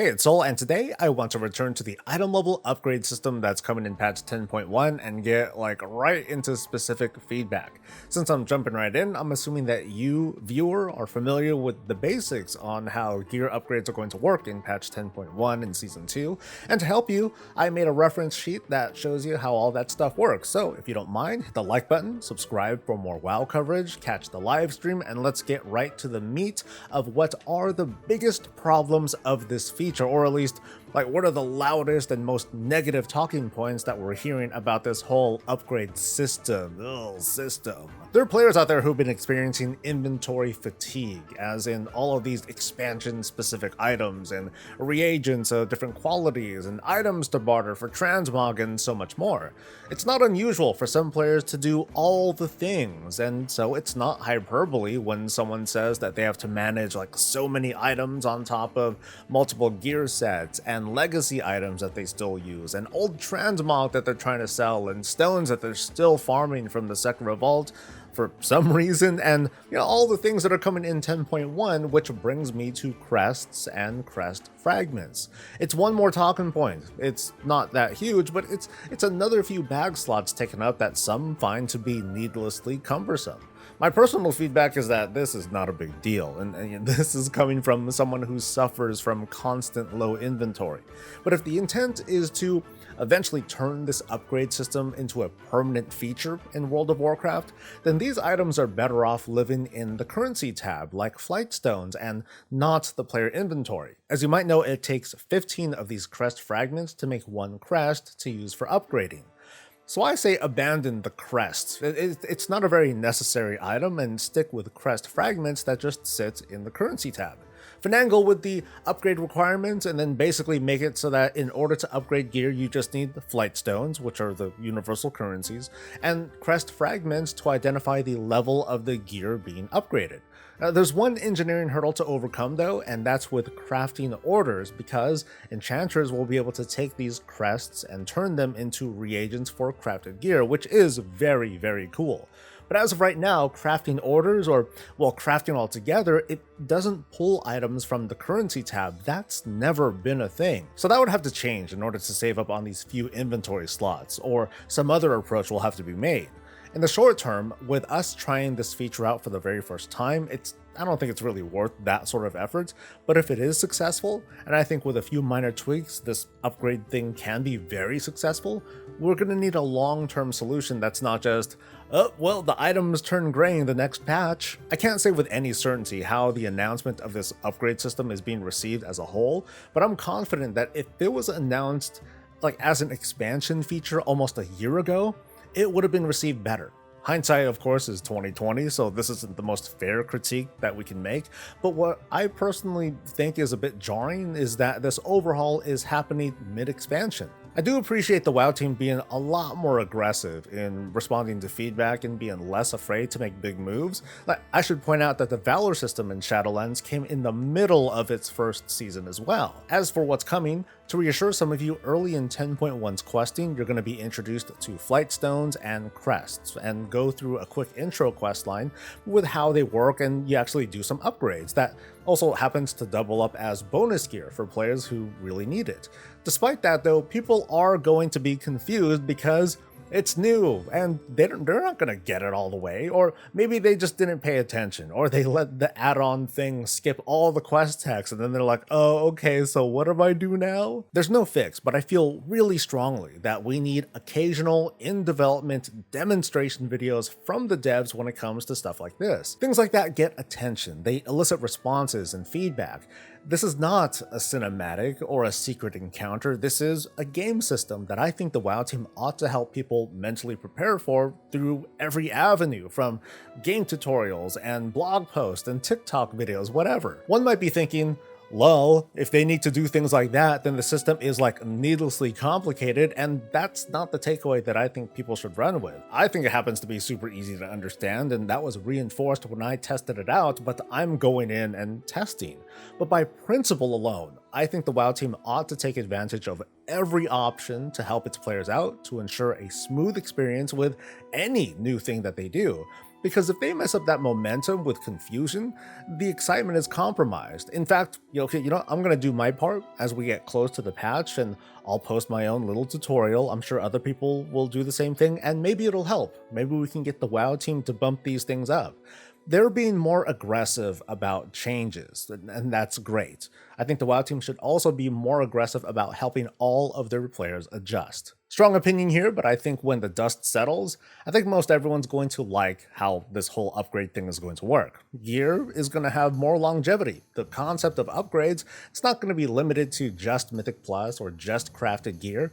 Hey, it's Soul, and today I want to return to the item level upgrade system that's coming in patch 10.1 and get right into specific feedback. Since I'm jumping right in, I'm assuming that you, viewer, are familiar with the basics on how gear upgrades are going to work in patch 10.1 in season 2, and to help you, I made a reference sheet that shows you how all that stuff works. So if you don't mind, hit the like button, subscribe for more WoW coverage, catch the live stream, and let's get right to the meat of what are the biggest problems of this feature, or at least what are the loudest and most negative talking points that we're hearing about this whole upgrade system. There are players out there who've been experiencing inventory fatigue, as in all of these expansion specific items and reagents of different qualities and items to barter for transmog and so much more. It's not unusual for some players to do all the things, and so it's not hyperbole when someone says that they have to manage so many items on top of multiple gear sets and legacy items that they still use, and old transmog that they're trying to sell, and stones that they're still farming from the second revolt for some reason, and all the things that are coming in 10.1, which brings me to crests and crest fragments. It's one more talking point. It's not that huge, but it's another few bag slots taken up that some find to be needlessly cumbersome. My personal feedback is that this is not a big deal, and this is coming from someone who suffers from constant low inventory. But if the intent is to eventually turn this upgrade system into a permanent feature in World of Warcraft, then these items are better off living in the currency tab, like flight stones, and not the player inventory. As you might know, it takes 15 of these crest fragments to make one crest to use for upgrading. So I say abandon the crests. It's not a very necessary item, and stick with crest fragments that just sit in the currency tab. Finagle with the upgrade requirements, and then basically make it so that in order to upgrade gear you just need the flight stones, which are the universal currencies, and crest fragments to identify the level of the gear being upgraded. There's one engineering hurdle to overcome though, and that's with crafting orders, because enchanters will be able to take these crests and turn them into reagents for crafted gear, which is very, very cool. But as of right now, crafting orders, or crafting altogether, it doesn't pull items from the currency tab. That's never been a thing. So that would have to change in order to save up on these few inventory slots, or some other approach will have to be made. In the short term, with us trying this feature out for the very first time, I don't think it's really worth that sort of effort, but if it is successful, and I think with a few minor tweaks, this upgrade thing can be very successful, we're going to need a long-term solution that's not just, the items turn gray in the next patch. I can't say with any certainty how the announcement of this upgrade system is being received as a whole, but I'm confident that if it was announced as an expansion feature almost a year ago, it would have been received better. Hindsight, of course, is 2020, so this isn't the most fair critique that we can make, but what I personally think is a bit jarring is that this overhaul is happening mid-expansion. I do appreciate the WoW team being a lot more aggressive in responding to feedback and being less afraid to make big moves. I should point out that the Valor system in Shadowlands came in the middle of its first season as well. As for what's coming, to reassure some of you, early in 10.1's questing, you're going to be introduced to flight stones and crests, and go through a quick intro quest line with how they work, and you actually do some upgrades that also happens to double up as bonus gear for players who really need it. Despite that though, people are going to be confused because it's new, and they're not going to get it all the way, or maybe they just didn't pay attention, or they let the add-on thing skip all the quest text, and then they're like, oh, okay, so what do I do now? There's no fix, but I feel really strongly that we need occasional in-development demonstration videos from the devs when it comes to stuff like this. Things like that get attention, they elicit responses and feedback. This is not a cinematic or a secret encounter, this is a game system that I think the WoW team ought to help people mentally prepare for through every avenue, from game tutorials and blog posts and TikTok videos, whatever. One might be thinking, lol, if they need to do things like that, then the system is needlessly complicated, and that's not the takeaway that I think people should run with. I think it happens to be super easy to understand, and that was reinforced when I tested it out, but I'm going in and testing. But by principle alone, I think the WoW team ought to take advantage of every option to help its players out to ensure a smooth experience with any new thing that they do. Because if they mess up that momentum with confusion, the excitement is compromised. In fact, I'm gonna do my part as we get close to the patch, and I'll post my own little tutorial. I'm sure other people will do the same thing, and maybe it'll help. Maybe we can get the WoW team to bump these things up. They're being more aggressive about changes, and that's great. I think the WoW team should also be more aggressive about helping all of their players adjust. Strong opinion here, but I think when the dust settles, I think most everyone's going to like how this whole upgrade thing is going to work. Gear is going to have more longevity. The concept of upgrades, it's not going to be limited to just Mythic Plus or just crafted gear.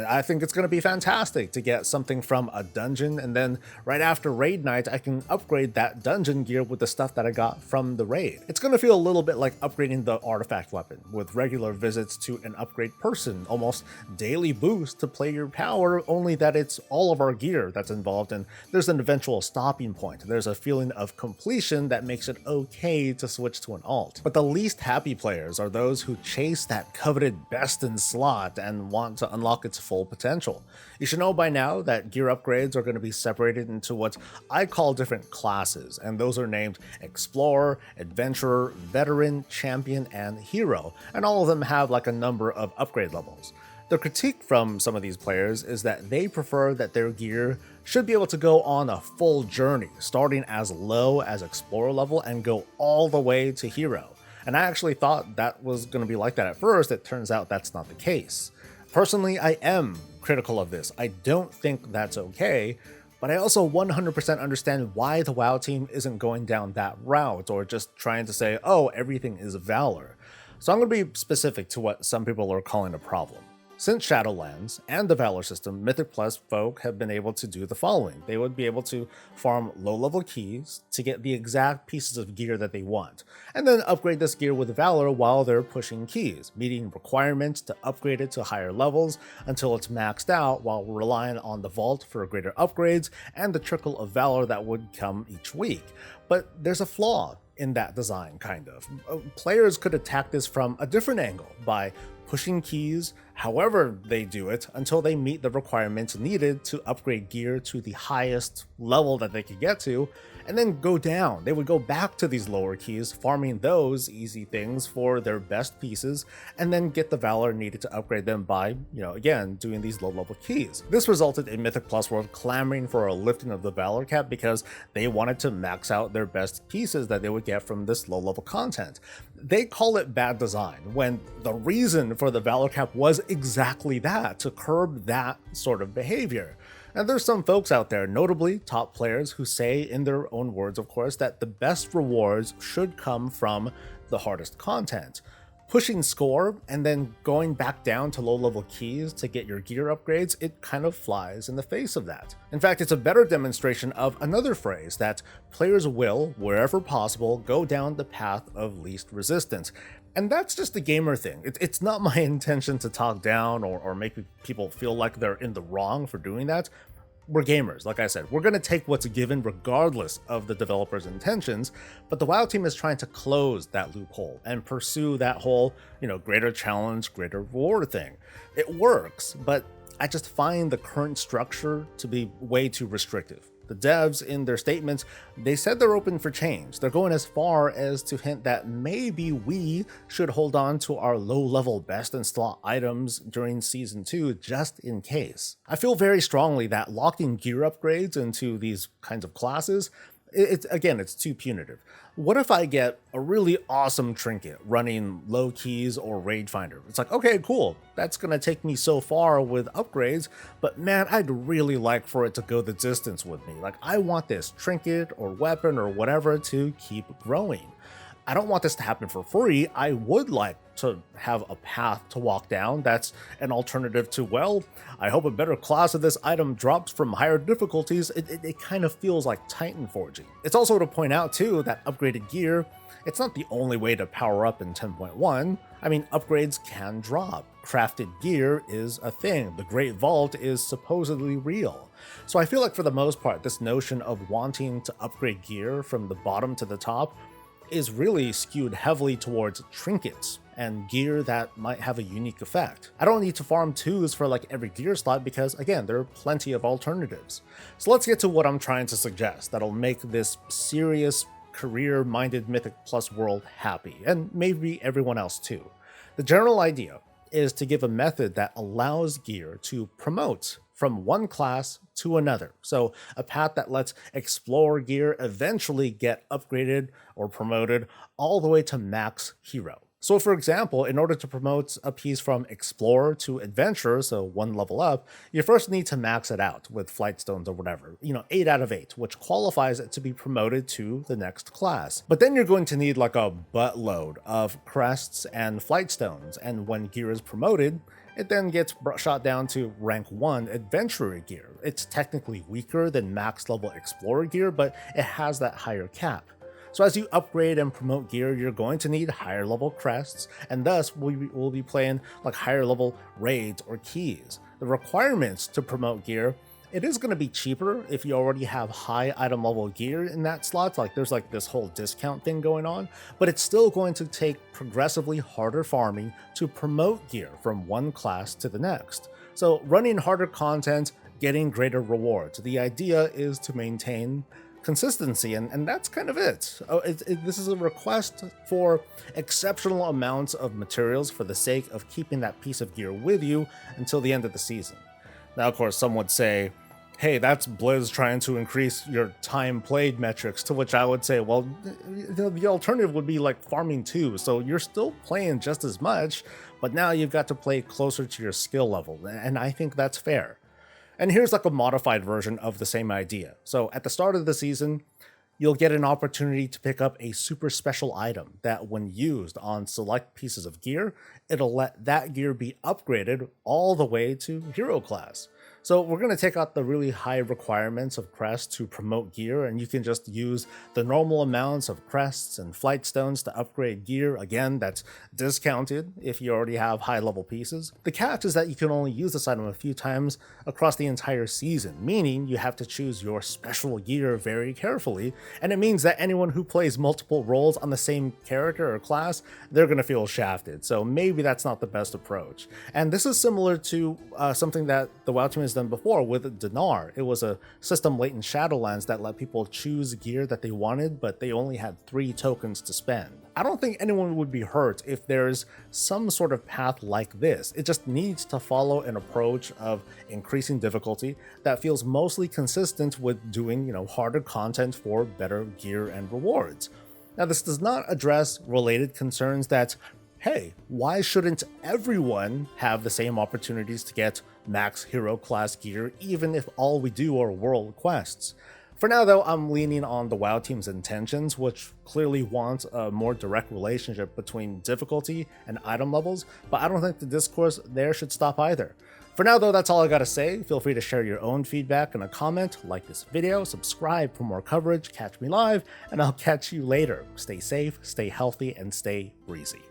I think it's going to be fantastic to get something from a dungeon, and then right after raid night, I can upgrade that dungeon gear with the stuff that I got from the raid. It's going to feel a little bit like upgrading the artifact weapon with regular visits to an upgrade person, almost daily boost to play your power, only that it's all of our gear that's involved, and there's an eventual stopping point. There's a feeling of completion that makes it okay to switch to an alt. But the least happy players are those who chase that coveted best in slot and want to unlock its full potential. You should know by now that gear upgrades are going to be separated into what I call different classes, and those are named Explorer, Adventurer, Veteran, Champion, and Hero, and all of them have like a number of upgrade levels. The critique from some of these players is that they prefer that their gear should be able to go on a full journey, starting as low as Explorer level and go all the way to Hero. And I actually thought that was going to be like that at first. It turns out that's not the case. Personally, I am critical of this. I don't think that's okay, but I also 100% understand why the WoW team isn't going down that route or just trying to say, oh, everything is Valor. So I'm going to be specific to what some people are calling a problem. Since Shadowlands and the Valor system, Mythic Plus folk have been able to do the following. They would be able to farm low-level keys to get the exact pieces of gear that they want, and then upgrade this gear with Valor while they're pushing keys, meeting requirements to upgrade it to higher levels until it's maxed out while relying on the vault for greater upgrades and the trickle of Valor that would come each week. But there's a flaw in that design, kind of. Players could attack this from a different angle by pushing keys however they do it until they meet the requirements needed to upgrade gear to the highest level that they could get to, and then go down. They would go back to these lower keys, farming those easy things for their best pieces, and then get the Valor needed to upgrade them by, again, doing these low-level keys. This resulted in Mythic Plus World clamoring for a lifting of the Valor cap because they wanted to max out their best pieces that they would get from this low-level content. They call it bad design, when the reason for the Valor cap was exactly that, to curb that sort of behavior. And there's some folks out there, notably top players, who say, in their own words of course, that the best rewards should come from the hardest content. Pushing score and then going back down to low-level keys to get your gear upgrades, it kind of flies in the face of that. In fact, it's a better demonstration of another phrase, that players will, wherever possible, go down the path of least resistance. And that's just a gamer thing. It's not my intention to talk down or make people feel like they're in the wrong for doing that. We're gamers, like I said. We're going to take what's given regardless of the developer's intentions, but the WoW team is trying to close that loophole and pursue that whole, greater challenge, greater reward thing. It works, but I just find the current structure to be way too restrictive. The devs, in their statements, they said they're open for change. They're going as far as to hint that maybe we should hold on to our low-level best-in-slot items during Season 2 just in case. I feel very strongly that locking gear upgrades into these kinds of classes, it's too punitive. What if I get a really awesome trinket running low keys or raid finder? It's like, okay, cool, that's gonna take me so far with upgrades, but man, I'd really like for it to go the distance with me. Like, I want this trinket or weapon or whatever to keep growing. I don't want this to happen for free. I would like to have a path to walk down that's an alternative to, well, I hope a better class of this item drops from higher difficulties. It kind of feels like Titan forging. It's also to point out too that upgraded gear, it's not the only way to power up in 10.1. I mean, upgrades can drop. Crafted gear is a thing. The Great Vault is supposedly real. So I feel like for the most part, this notion of wanting to upgrade gear from the bottom to the top is really skewed heavily towards trinkets and gear that might have a unique effect. I don't need to farm 2s for like every gear slot because again, there are plenty of alternatives. So let's get to what I'm trying to suggest that'll make this serious career-minded Mythic Plus world happy, and maybe everyone else too. The general idea is to give a method that allows gear to promote from one class to another. So a path that lets Explorer gear eventually get upgraded or promoted all the way to max hero. So for example, in order to promote a piece from Explorer to Adventurer, so 1 level up, you first need to max it out with Flight Stones or whatever, 8 out of 8, which qualifies it to be promoted to the next class. But then you're going to need like a buttload of crests and Flight Stones, and when gear is promoted, it then gets shot down to rank 1 Adventurer gear. It's technically weaker than max level Explorer gear, but it has that higher cap. So as you upgrade and promote gear, you're going to need higher level crests, and thus we'll be playing like higher level raids or keys. The requirements to promote gear, it is going to be cheaper if you already have high item level gear in that slot, like there's like this whole discount thing going on, but it's still going to take progressively harder farming to promote gear from one class to the next. So running harder content, getting greater rewards. The idea is to maintain consistency, and that's kind of it. This is a request for exceptional amounts of materials for the sake of keeping that piece of gear with you until the end of the season. Now, of course, some would say, hey, that's Blizz trying to increase your time played metrics, to which I would say, well, the alternative would be like farming 2, so you're still playing just as much, but now you've got to play closer to your skill level, and I think that's fair. And here's like a modified version of the same idea. So at the start of the season, you'll get an opportunity to pick up a super special item that when used on select pieces of gear, it'll let that gear be upgraded all the way to hero class. So we're going to take out the really high requirements of crests to promote gear, and you can just use the normal amounts of crests and flight stones to upgrade gear. Again, that's discounted if you already have high level pieces. The catch is that you can only use this item a few times across the entire season, meaning you have to choose your special gear very carefully, and it means that anyone who plays multiple roles on the same character or class, they're going to feel shafted. So maybe that's not the best approach. And this is similar to something that the WoW team has done before with Dinar. It was a system late in Shadowlands that let people choose gear that they wanted, but they only had 3 tokens to spend. I don't think anyone would be hurt if there's some sort of path like this. It just needs to follow an approach of increasing difficulty that feels mostly consistent with doing, harder content for better gear and rewards. Now, this does not address related concerns that, hey, why shouldn't everyone have the same opportunities to get max hero class gear, even if all we do are world quests? For now though, I'm leaning on the WoW team's intentions, which clearly want a more direct relationship between difficulty and item levels, but I don't think the discourse there should stop either. For now though, that's all I gotta say. Feel free to share your own feedback in a comment, like this video, subscribe for more coverage, catch me live, and I'll catch you later. Stay safe, stay healthy, and stay breezy.